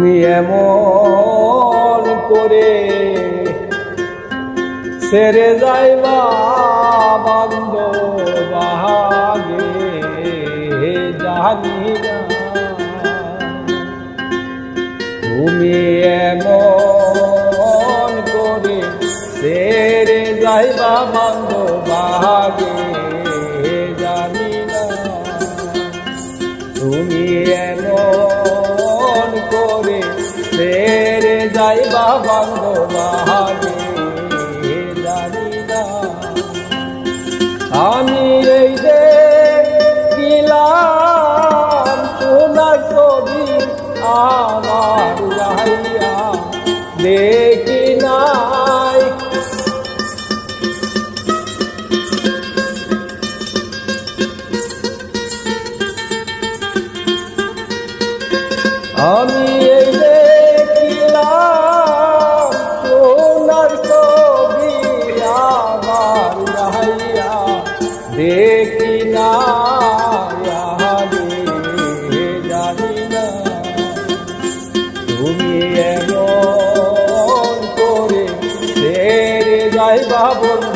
তুমি এমন করে ছেড়ে যাইবা বান্ধব আগে জানি না। তুমি এমন করে ছেড়ে যাইবা বান্ধব আগে জানি না। তুমি এমন করে ছেড়ে যাইবা বান্ধব আগে জানি না। আমি এই যে গিলাম তোমার ছবি আমার যাইয়া দেখি নাই। আমি এই দেখিলাম সোনার ছবি আমার যাইয়া দেখি না জানি না। তুমি এমন করে ছেড়ে যাইবা বন্ধু